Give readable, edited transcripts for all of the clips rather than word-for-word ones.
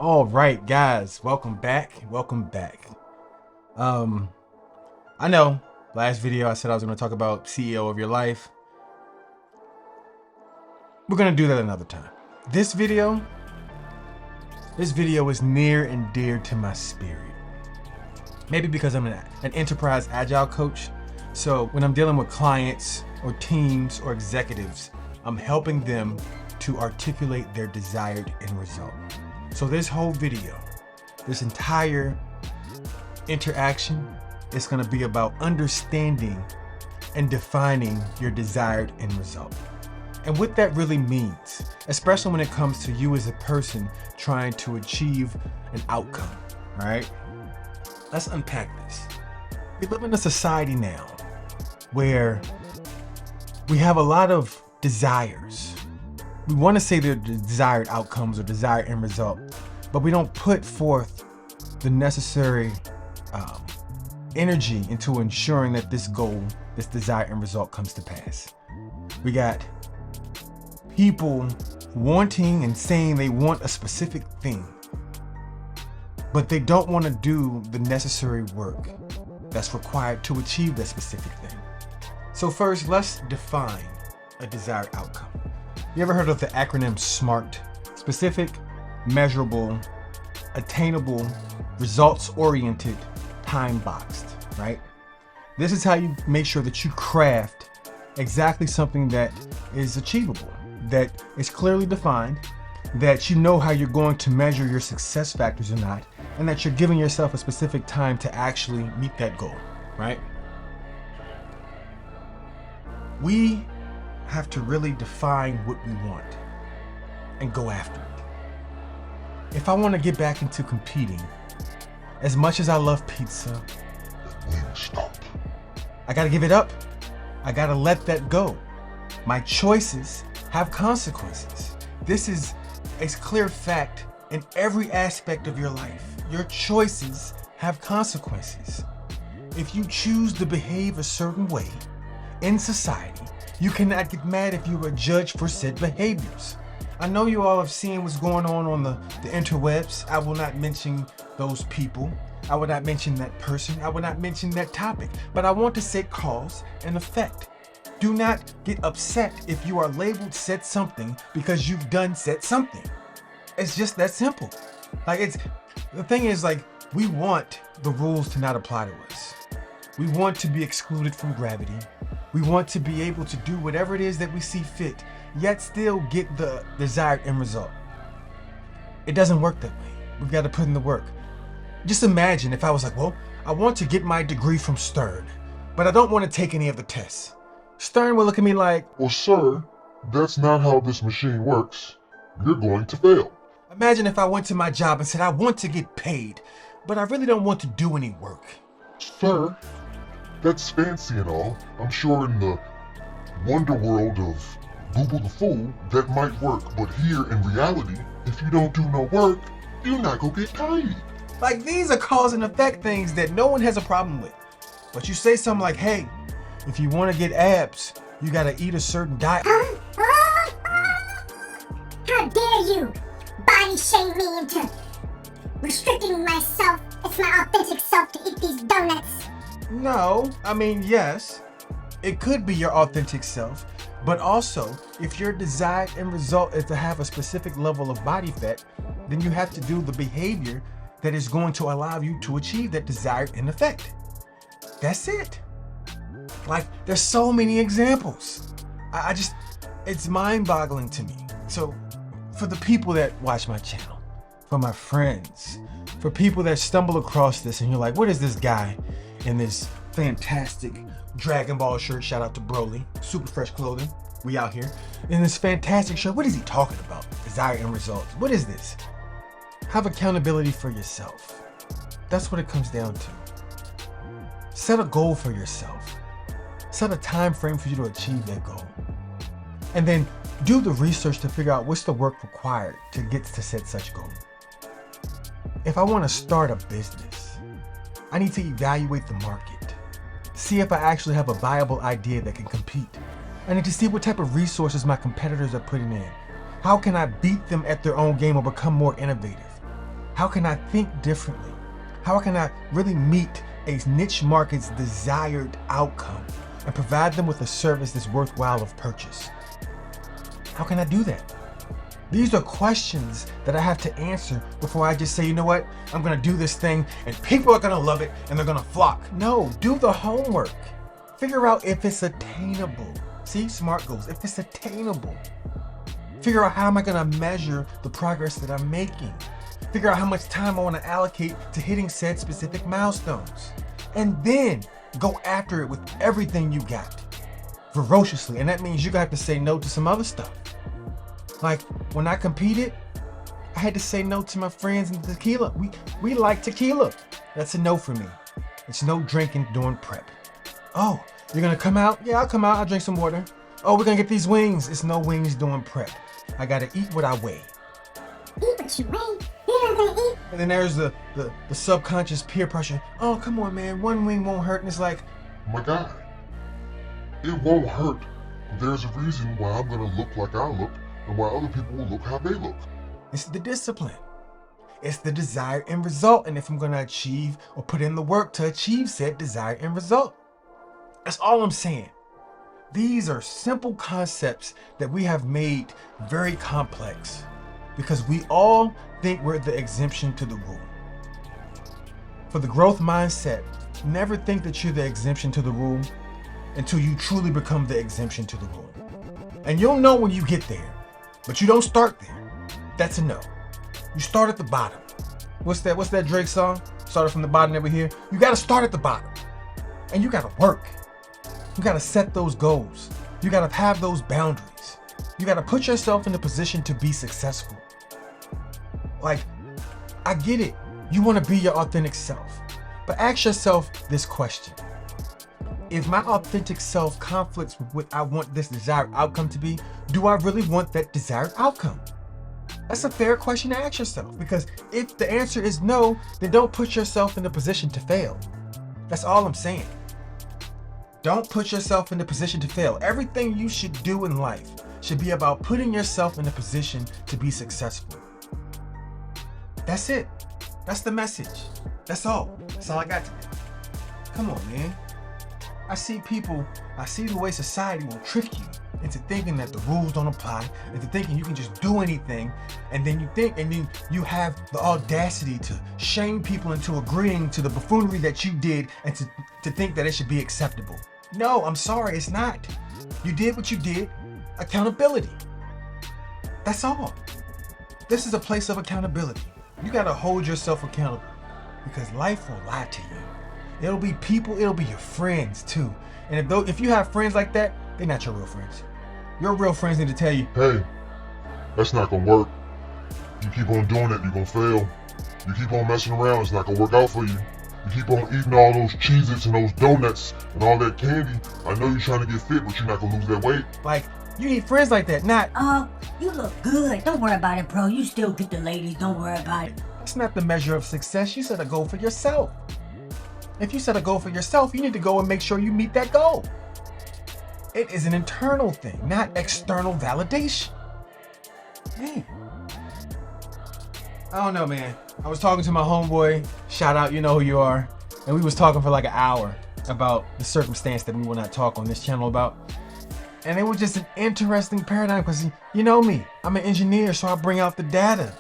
All right, guys, welcome back. I know last video I said I was going to talk about CEO of your life. We're going to do that another time. This video is near and dear to my spirit. Maybe because I'm an enterprise agile coach. So when I'm dealing with clients or teams or executives, I'm helping them to articulate their desired end result. So this whole video, this entire interaction is going to be about understanding and defining your desired end result. And what that really means, especially when it comes to you as a person trying to achieve an outcome, right? Let's unpack this. We live in a society now where we have a lot of desires. We want to say they're desired outcomes or desired end result, but we don't put forth the necessary energy into ensuring that this goal, this desired end result comes to pass. We got people wanting and saying they want a specific thing, but they don't want to do the necessary work that's required to achieve that specific thing. So first, let's define a desired outcome. You ever heard of the acronym SMART? Specific, measurable, attainable, results-oriented, time-boxed, right? This is how you make sure that you craft exactly something that is achievable, that is clearly defined, that you know how you're going to measure your success factors or not, and that you're giving yourself a specific time to actually meet that goal, right? We have to really define what we want and go after it. If I want to get back into competing, as much as I love pizza, I gotta give it up. I gotta let that go. My choices have consequences. This is a clear fact in every aspect of your life. Your choices have consequences. If you choose to behave a certain way in society, you cannot get mad if you are judged for said behaviors. I know you all have seen what's going on the interwebs. I will not mention those people. I will not mention that person. I will not mention that topic. But I want to set cause and effect. Do not get upset if you are labeled said something because you've done said something. It's just that simple. The thing is, we want the rules to not apply to us. We want to be excluded from gravity. We want to be able to do whatever it is that we see fit, yet still get the desired end result. It doesn't work that way. We've got to put in the work. Just imagine if I was like, well, I want to get my degree from Stern, but I don't want to take any of the tests. Stern will look at me like, well, sir, that's not how this machine works. You're going to fail. Imagine if I went to my job and said, I want to get paid, but I really don't want to do any work. Sir, that's fancy and all. I'm sure in the wonder world of Google the Fool, that might work. But here in reality, if you don't do no work, you're not gonna get paid. These are cause and effect things that no one has a problem with. But you say something like, hey, if you want to get abs, you gotta eat a certain diet. How dare you body shame me into restricting myself? It's my authentic self to eat these donuts. No, yes, it could be your authentic self, but also if your desired end result is to have a specific level of body fat, then you have to do the behavior that is going to allow you to achieve that desired end effect. That's it. There's so many examples. It's mind-boggling to me. So for the people that watch my channel, for my friends, for people that stumble across this and you're like, what is this guy in this fantastic Dragon Ball shirt? Shout out to Broly, super fresh clothing. We out here in this fantastic shirt. What is he talking about? Desired end results. What is this? Have accountability for yourself. That's what it comes down to. Set a goal for yourself. Set a time frame for you to achieve that goal. And then do the research to figure out what's the work required to get to set such goal. If I want to start a business, I need to evaluate the market. See if I actually have a viable idea that can compete. I need to see what type of resources my competitors are putting in. How can I beat them at their own game or become more innovative? How can I think differently? How can I really meet a niche market's desired outcome and provide them with a service that's worthwhile of purchase? How can I do that? These are questions that I have to answer before I just say, you know what, I'm gonna do this thing and people are gonna love it and they're gonna flock. No, do the homework. Figure out if it's attainable. See, SMART goals, if it's attainable. Figure out how am I gonna measure the progress that I'm making. Figure out how much time I wanna allocate to hitting said specific milestones. And then go after it with everything you got, ferociously. And that means you're gonna have to say no to some other stuff. Like when I competed, I had to say no to my friends and tequila. We like tequila. That's a no for me. It's no drinking during prep. Oh, you're gonna come out? Yeah, I'll come out. I'll drink some water. Oh, we're gonna get these wings. It's no wings during prep. I gotta eat what I weigh. Eat what you weigh. You're not gonna eat. And then there's the subconscious peer pressure. Oh, come on, man. One wing won't hurt. And it's like, My guy, it won't hurt. There's a reason why I'm gonna look like I look and why other people will look how they look. it's the discipline. It's the desired end result. And if I'm gonna achieve or put in the work to achieve said desired end result. That's all I'm saying. These are simple concepts that we have made very complex because we all think we're the exemption to the rule. For the growth mindset, never think that you're the exemption to the rule until you truly become the exemption to the rule. And you'll know when you get there, but you don't start there. That's a no. You start at the bottom. What's that Drake song? Started from the bottom over here. You gotta start at the bottom. And you gotta work. You gotta set those goals. You gotta have those boundaries. You gotta put yourself in a position to be successful. Like, I get it. You wanna be your authentic self. But ask yourself this question. If my authentic self conflicts with what I want this desired outcome to be, do I really want that desired outcome? That's a fair question to ask yourself, because if the answer is no, then don't put yourself in a position to fail. That's all I'm saying. Don't put yourself in a position to fail. Everything you should do in life should be about putting yourself in a position to be successful. That's it. That's the message. That's all. That's all I got today. Come on, man. I see the way society will trick you into thinking that the rules don't apply, into thinking you can just do anything, and then you have the audacity to shame people into agreeing to the buffoonery that you did and to think that it should be acceptable. No, I'm sorry, it's not. You did what you did. Accountability. That's all. This is a place of accountability. You gotta hold yourself accountable because life will lie to you. It'll be people, it'll be your friends too. And if you have friends like that, they're not your real friends. Your real friends need to tell you, Hey, that's not gonna work. You keep on doing it, you're gonna fail. You keep on messing around, it's not gonna work out for you. You keep on eating all those Cheez-Its and those donuts and all that candy. I know you're trying to get fit, but you're not gonna lose that weight. like, you need friends like that, not, Oh, you look good. Don't worry about it, bro. You still get the ladies. Don't worry about it. that's not the measure of success. You set a goal for yourself. If you set a goal for yourself, you need to go and make sure you meet that goal. It is an internal thing, not external validation. Man. I don't know, man. I was talking to my homeboy, shout out, you know who you are, and we was talking for like an hour about the circumstance that we will not talk on this channel about. And it was just an interesting paradigm because you know me, I'm an engineer, so I bring out the data.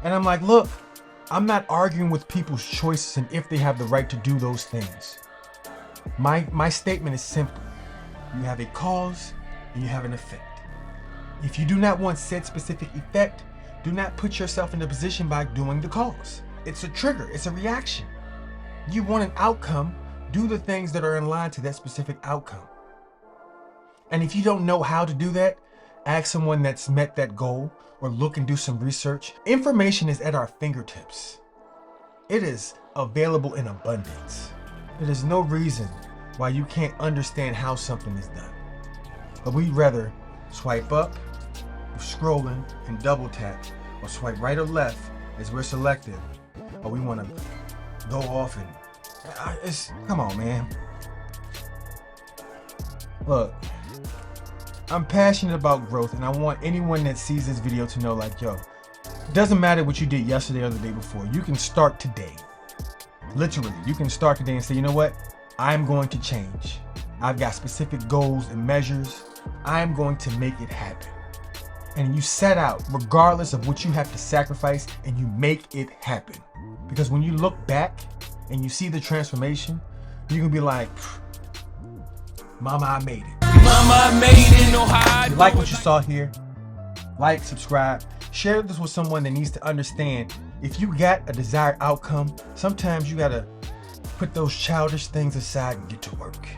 And I'm like, look, I'm not arguing with people's choices and if they have the right to do those things. My statement is simple. You have a cause and you have an effect. If you do not want said specific effect, do not put yourself in a position by doing the cause. It's a trigger, it's a reaction. You want an outcome, do the things that are in line to that specific outcome. And if you don't know how to do that, ask someone that's met that goal or look and do some research. Information is at our fingertips. It is available in abundance. There's no reason why you can't understand how something is done. But we'd rather swipe up, scrolling, and double tap, or swipe right or left as we're selective, or we want to go off and come on, man. Look, I'm passionate about growth, and I want anyone that sees this video to know, like, yo, Doesn't matter what you did yesterday or the day before. You can start today. Literally, you can start today and say, you know what? I'm going to change. I've got specific goals and measures. I'm going to make it happen. And you set out regardless of what you have to sacrifice, and you make it happen. Because when you look back and you see the transformation, you can be like, Mama, I made it. Mama, I made it, no hide. You like what you saw here? Like, subscribe, share this with someone that needs to understand if you got a desired outcome, sometimes you gotta put those childish things aside and get to work.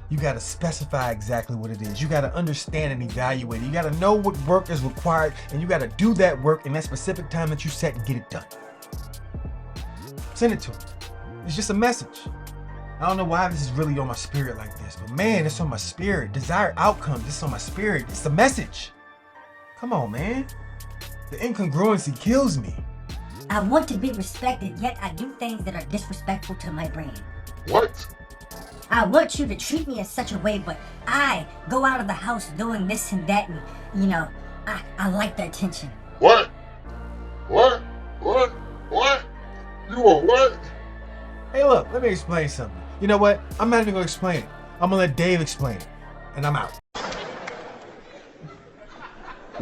You gotta specify exactly what it is. You gotta understand and evaluate it. You gotta know what work is required, and you gotta do that work in that specific time that you set and get it done. Send it to them. It's just a message. I don't know why this is really on my spirit like this, but man, it's on my spirit. Desired outcomes, it's on my spirit. It's the message. Come on, man. The incongruency kills me. I want to be respected, yet I do things that are disrespectful to my brand. What? I want you to treat me in such a way, but I go out of the house doing this and that, and, you know, I like the attention. What? What? What? What? You are what? Hey, look, let me explain something. You know what? I'm not even gonna explain it. I'm gonna let Dave explain it, and I'm out.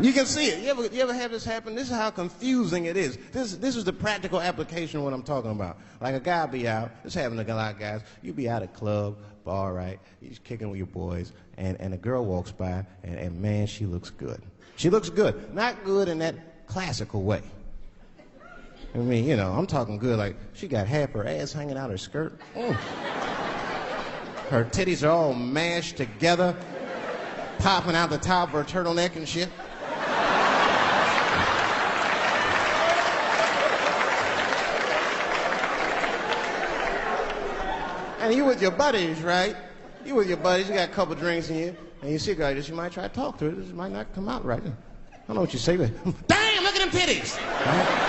You can see it. You ever have this happen? This is how confusing it is. This is the practical application of what I'm talking about. Like a guy be out, this happened to a lot of guys. You be out at a club, bar, right? You're just kicking with your boys, and a girl walks by, and man, she looks good. She looks good. Not good in that classical way. I mean, you know, I'm talking good like she got half her ass hanging out her skirt. Her titties are all mashed together, popping out the top of her turtleneck and shit. And you with your buddies, right? You with your buddies, you got a couple drinks in you, and you see a girl, you might try to talk to her. This might not come out right. I don't know what you say, but damn, look at them titties! Right?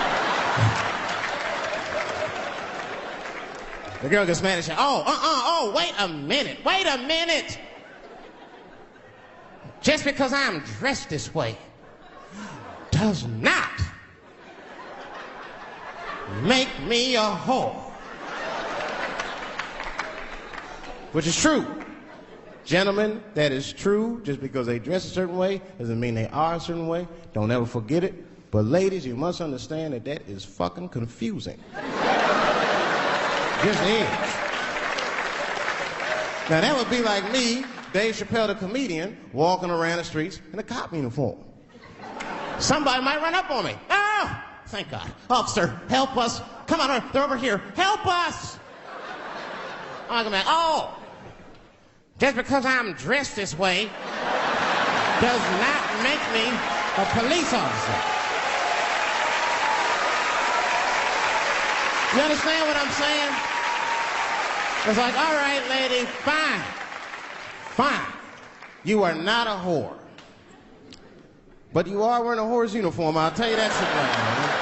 The girl gets mad and says, oh, wait a minute. Just because I'm dressed this way does not make me a whore. Which is true. Gentlemen, that is true. Just because they dress a certain way doesn't mean they are a certain way. Don't ever forget it. But ladies, you must understand that that is fucking confusing. Just is. Now that would be like me, Dave Chappelle the comedian, walking around the streets in a cop uniform. Somebody might run up on me. Oh, thank God. Officer, help us. Come on, they're over here. Help us. I'm like, oh, just because I'm dressed this way does not make me a police officer. You understand what I'm saying? It's like, all right, lady, fine. You are not a whore. But you are wearing a whore's uniform, I'll tell you that shit right now.